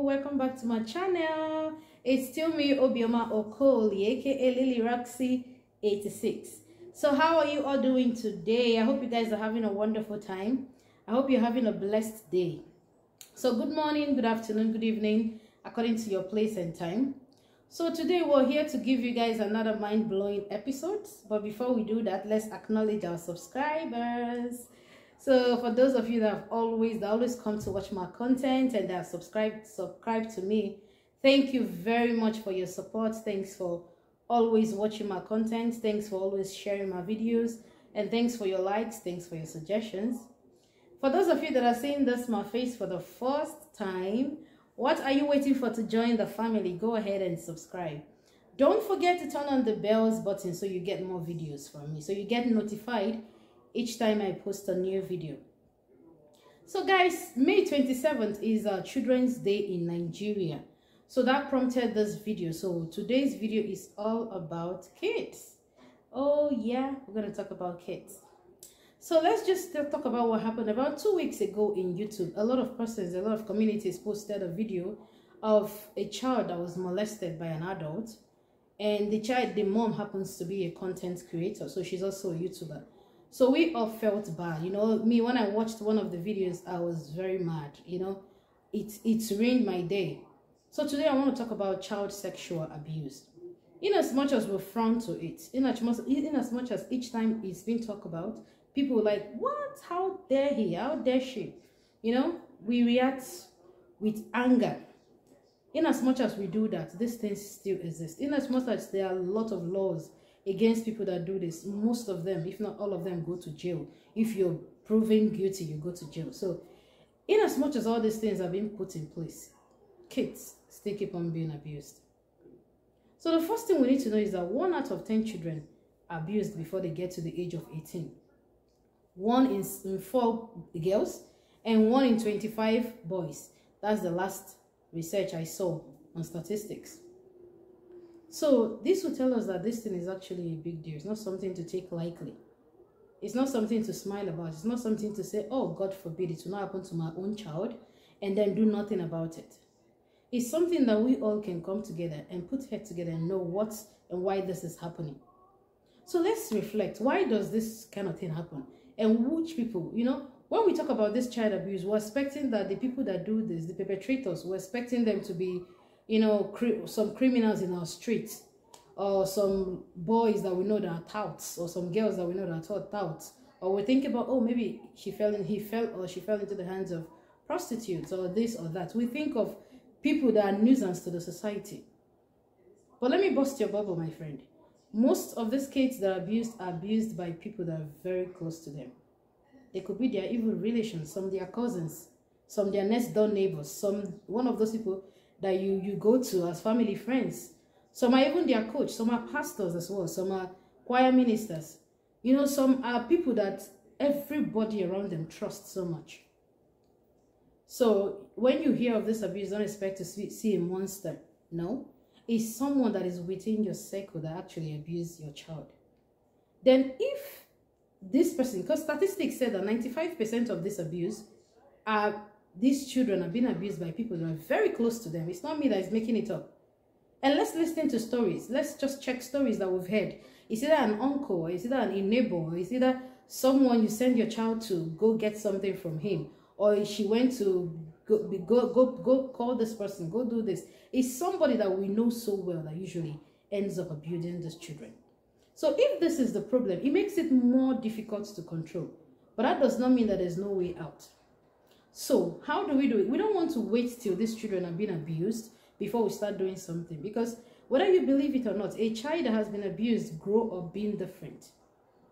welcome back to my channel. It's still me, Obioma Okoli, aka Lily Roxy 86. So how are you all doing today? I hope you guys are having a wonderful time. I hope you're having a blessed day. So good morning, good afternoon, good evening, according to your place and time. So today we're here to give you guys another mind-blowing episode. But before we do that, let's acknowledge our subscribers. So for those of you that always come to watch my content and that subscribe to me, thank you very much for your support. Thanks for always watching my content. Thanks for always sharing my videos, and thanks for your likes. Thanks for your suggestions. For those of you that are seeing this my face for the first time, what are you waiting for to join the family? Go ahead and subscribe. Don't forget to turn on the bells button so you get more videos from me, so you get notified each time I post a new video. So guys, May 27th is Children's Day in Nigeria. So that prompted this video. So today's video is all about kids. Oh yeah, we're going to talk about kids. So let's just talk about what happened about 2 weeks ago in YouTube. A lot of communities posted a video of a child that was molested by an adult. And the mom happens to be a content creator. So she's also a YouTuber. So we all felt bad. You know, me, when I watched one of the videos, I was very mad. You know, it ruined my day. So today I want to talk about child sexual abuse. In as much as we're frown to it, in as much as each time it's been talked about, people are like, what? How dare he? How dare she? You know, we react with anger. In as much as we do that, these things still exist. In as much as there are a lot of laws against people that do this, most of them, if not all of them, go to jail. If you're proven guilty, you go to jail. So in as much as all these things are being put in place, kids still keep on being abused. So the first thing we need to know is that 1 out of 10 children are abused before they get to the age of 18. 1 in 4 girls and 1 in 25 boys. That's the last research I saw on statistics. So this will tell us that this thing is actually a big deal. It's not something to take lightly. It's not something to smile about. It's not something to say, oh, God forbid it will not happen to my own child, and then do nothing about it. It's something that we all can come together and put head together and know what and why this is happening. So let's reflect. Why does this kind of thing happen? And which people, you know, when we talk about this child abuse, we're expecting that the people that do this, the perpetrators, we're expecting them to be, you know, some criminals in our streets, or some boys that we know that are touts, or some girls that we know that are touts, or we think about, oh, maybe he fell into the hands of prostitutes, or this or that. We think of people that are nuisance to the society. But let me bust your bubble, my friend. Most of these kids that are abused by people that are very close to them. They could be their even relations, some their cousins, some their next door neighbors, one of those people that you go to as family friends. Some are even their coach, some are pastors as well, some are choir ministers. You know, some are people that everybody around them trusts so much. So when you hear of this abuse, don't expect to see a monster. No, it's someone that is within your circle that actually abused your child. Then if this person, because statistics said that 95% of this abuse these children are being abused by people that are very close to them. It's not me that is making it up. And let's listen to stories. Let's just check stories that we've heard. It's either an uncle, or it's either a neighbor, or it's either someone you send your child to go get something from him, or she went to go call this person, go do this. It's somebody that we know so well that usually ends up abusing these children. So if this is the problem, it makes it more difficult to control. But that does not mean that there's no way out. So how do we do it? We don't want to wait till these children are being abused before we start doing something. Because whether you believe it or not, a child that has been abused grow up being different.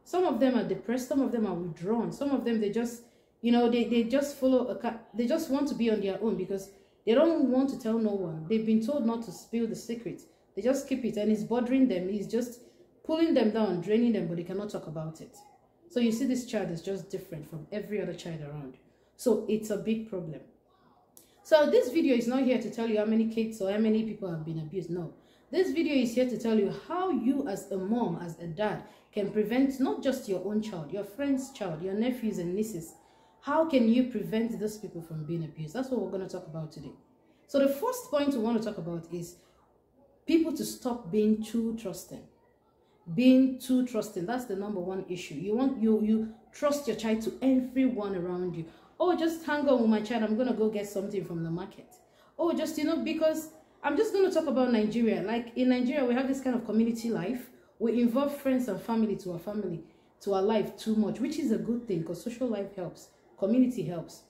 Some of them are depressed. Some of them are withdrawn. Some of them, they just, you know, they just follow they just want to be on their own because they don't want to tell no one. They've been told not to spill the secret. They just keep it, and it's bothering them. It's just pulling them down, draining them, but they cannot talk about it. So you see, this child is just different from every other child around. So it's a big problem. So this video is not here to tell you how many kids or how many people have been abused. No. This video is here to tell you how you as a mom, as a dad, can prevent not just your own child, your friend's child, your nephews and nieces. How can you prevent those people from being abused? That's what we're going to talk about today. So the first point we want to talk about is people to stop being too trusting. Being too trusting, that's the number one issue. You trust your child to everyone around you. Oh, just hang on with my child, I'm gonna go get something from the market. Oh, just, because I'm just going to talk about Nigeria. Like in Nigeria, we have this kind of community life. We involve friends and family to our life too much, which is a good thing because social life helps, community helps.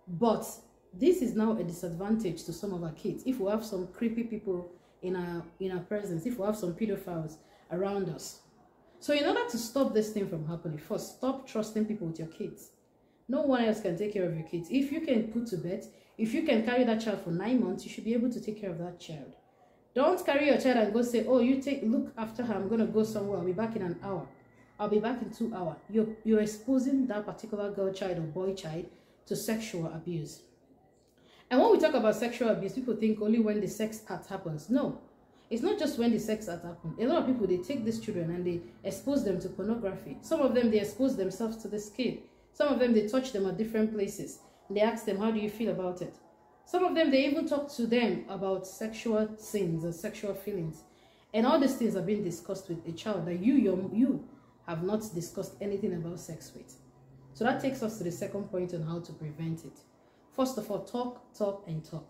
But this is now a disadvantage to some of our kids. If we have some creepy people in our presence, if we have some pedophiles around us. So in order to stop this thing from happening, first, stop trusting people with your kids. No one else can take care of your kids. If you can put to bed, if you can carry that child for 9 months, you should be able to take care of that child. Don't carry your child and go say, oh, look after her, I'm going to go somewhere, I'll be back in an hour. I'll be back in 2 hours. You're exposing that particular girl child or boy child to sexual abuse. And when we talk about sexual abuse, people think only when the sex act happens. No, it's not just when the sex act happens. A lot of people, they take these children and they expose them to pornography. Some of them, they expose themselves to this kid. Some of them, they touch them at different places. They ask them, how do you feel about it? Some of them, they even talk to them about sexual sins and sexual feelings. And all these things are being discussed with a child that you have not discussed anything about sex with. So that takes us to the second point on how to prevent it. First of all, talk, and talk.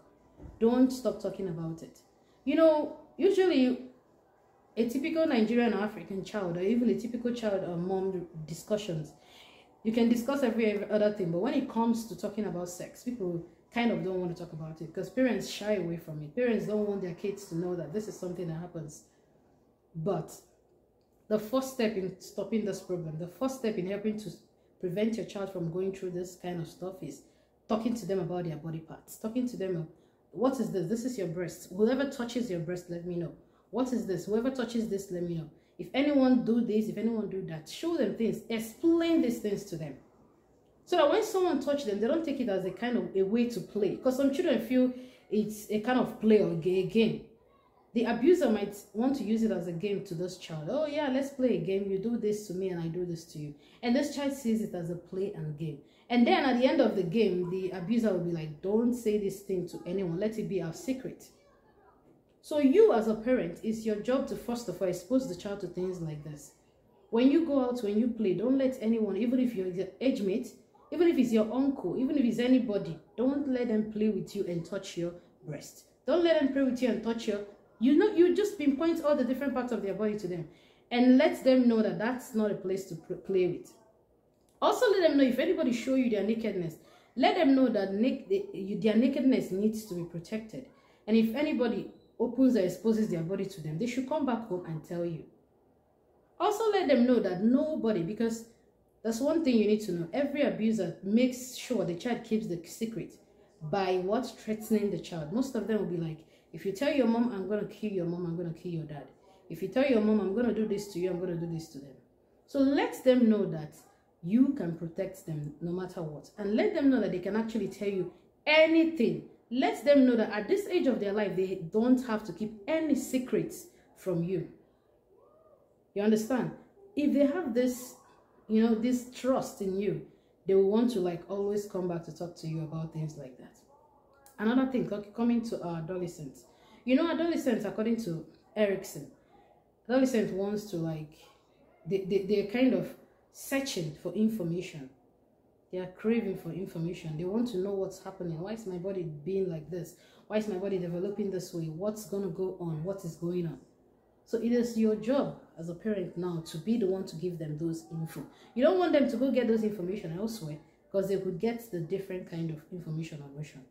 Don't stop talking about it. Usually a typical Nigerian or African child, or even a typical child or mom discussions, you can discuss every other thing, but when it comes to talking about sex, people kind of don't want to talk about it because parents shy away from it. Parents don't want their kids to know that this is something that happens. But the first step in stopping this problem, the first step in helping to prevent your child from going through this kind of stuff is talking to them about their body parts. Talking to them, what is this? This is your breast. Whoever touches your breast, let me know. What is this? Whoever touches this, let me know. If anyone do this, if anyone do that, show them things. Explain these things to them. So that when someone touches them, they don't take it as a kind of a way to play. Because some children feel it's a kind of play or a game. The abuser might want to use it as a game to this child. Oh yeah, let's play a game. You do this to me and I do this to you. And this child sees it as a play and game. And then at the end of the game, the abuser will be like, don't say this thing to anyone. Let it be our secret. So you as a parent, it's your job to first of all expose the child to things like this. When you go out, when you play, don't let anyone, even if you're your age mate, even if it's your uncle, even if it's anybody, don't let them play with you and touch your breast. Don't let them play with you and touch your, you just pinpoint all the different parts of their body to them and let them know that that's not a place to play with. Also let them know if anybody show you their nakedness, let them know that their nakedness needs to be protected. And if anybody opens or exposes their body to them, they should come back home and tell you. Also let them know that nobody, because that's one thing you need to know, every abuser makes sure the child keeps the secret by what? Threatening the child. Most of them will be like, if you tell your mom, I'm going to kill your mom, I'm going to kill your dad. If you tell your mom, I'm going to do this to you, I'm going to do this to them. So let them know that you can protect them no matter what. And let them know that they can actually tell you anything. Let them know that at this age of their life, they don't have to keep any secrets from you. You understand? If they have this, this trust in you, they will want to always come back to talk to you about things like that. Another thing, coming to our adolescents. Adolescents, according to Erickson, adolescents wants to they're kind of searching for information. They are craving for information. They want to know what's happening. Why is my body being like this? Why is my body developing this way? What's going to go on? What is going on? So it is your job as a parent now to be the one to give them those info. You don't want them to go get those information elsewhere because they could get the different kind of information or motion.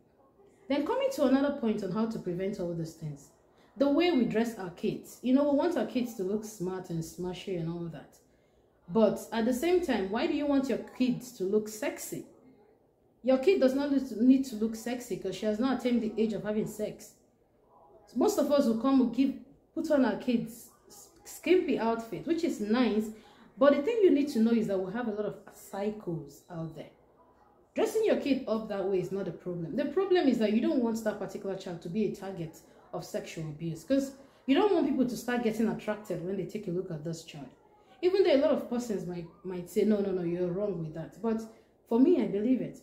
Then coming to another point on how to prevent all these things. The way we dress our kids. We want our kids to look smart and smashy and all that. But at the same time, why do you want your kids to look sexy? Your kid does not need to look sexy because she has not attained the age of having sex. So most of us will put on our kids skimpy outfit, which is nice. But the thing you need to know is that we have a lot of cycles out there. Dressing your kid up that way is not a problem. The problem is that you don't want that particular child to be a target of sexual abuse because you don't want people to start getting attracted when they take a look at this child. Even though a lot of persons might say, no, you're wrong with that. But for me, I believe it.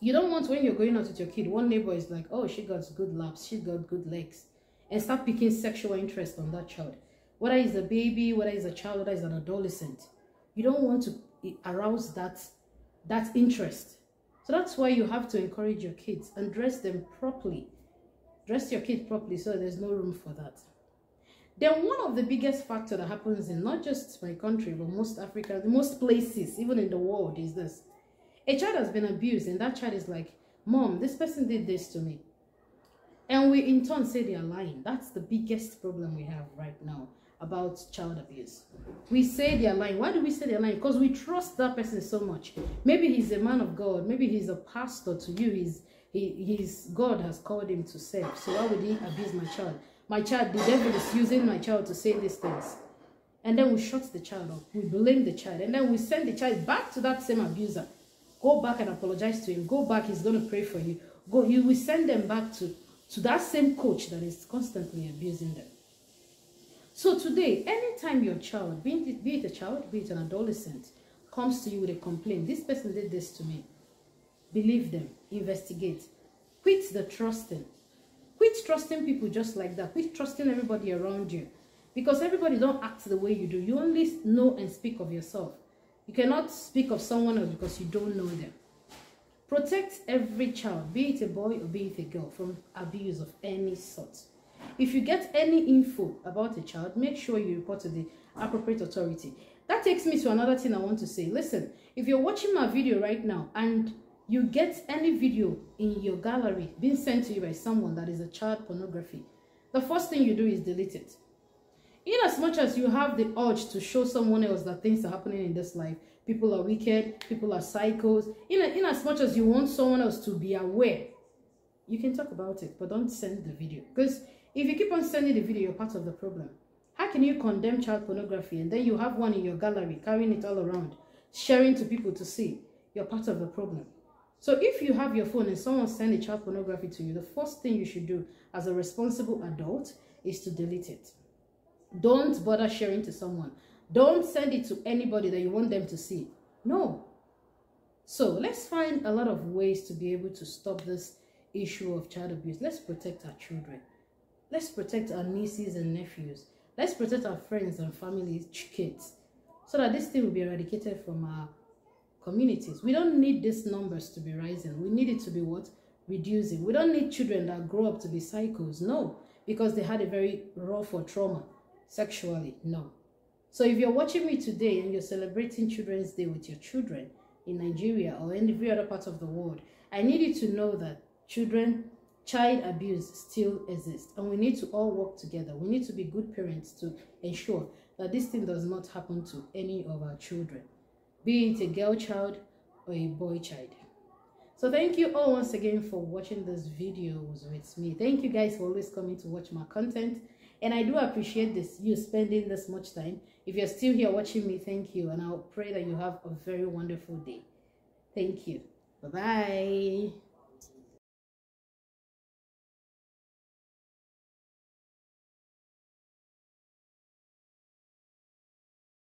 You don't want, when you're going out with your kid, one neighbor is like, oh, she got good laps, she got good legs, and start picking sexual interest on that child. Whether it's a baby, whether it's a child, whether it's an adolescent, you don't want to arouse that interest. So that's why you have to encourage your kids and dress them properly. Dress your kid properly so there's no room for that. Then one of the biggest factors that happens in not just my country, but most Africa, most places, even in the world, is this. A child has been abused and that child is like, Mom, this person did this to me. And we in turn say they are lying. That's the biggest problem we have right now about child abuse. We say they are lying. Why do we say they are lying? Because we trust that person so much. Maybe he's a man of God. Maybe he's a pastor to you. God has called him to serve. So why would he abuse my child? My child, the devil is using my child to say these things. And then we shut the child up. We blame the child. And then we send the child back to that same abuser. Go back and apologize to him. Go back, he's going to pray for you. You will send them back to that same coach that is constantly abusing them. So today, anytime your child, be it a child, be it an adolescent, comes to you with a complaint, this person did this to me, believe them, investigate. Quit the trusting. Quit trusting people just like that. Quit trusting everybody around you. Because everybody don't act the way you do. You only know and speak of yourself. You cannot speak of someone else because you don't know them. Protect every child, be it a boy or be it a girl, from abuse of any sort. If you get any info about a child, make sure you report to the appropriate authority. That takes me to another thing I want to say. Listen, if you're watching my video right now and you get any video in your gallery being sent to you by someone that is a child pornography, the first thing you do is delete it. In as much as you have the urge to show someone else that things are happening in this life, people are wicked, people are psychos, in as much as you want someone else to be aware, you can talk about it, but don't send the video. Because if you keep on sending the video, you're part of the problem. How can you condemn child pornography and then you have one in your gallery, carrying it all around, sharing to people to see? You're part of the problem. So if you have your phone and someone sends a child pornography to you, the first thing you should do as a responsible adult is to delete it. Don't bother sharing to someone. Don't send it to anybody that you want them to see. No. So let's find a lot of ways to be able to stop this issue of child abuse. Let's protect our children. Let's protect our nieces and nephews. Let's protect our friends and families, kids, so that this thing will be eradicated from our communities. We don't need these numbers to be rising. We need it to be what? Reducing. We don't need children that grow up to be psychos. No, because they had a very rough or trauma sexually. No. So if you're watching me today and you're celebrating Children's Day with your children in Nigeria or in every other part of the world, I need you to know that child abuse still exists, and we need to all work together. We need to be good parents to ensure that this thing does not happen to any of our children, be it a girl child or a boy child. So thank you all once again for watching this videos with me. Thank you guys for always coming to watch my content, and I do appreciate you spending this much time. If you're still here watching me, thank you, and I'll pray that you have a very wonderful day. Thank you. Bye-bye.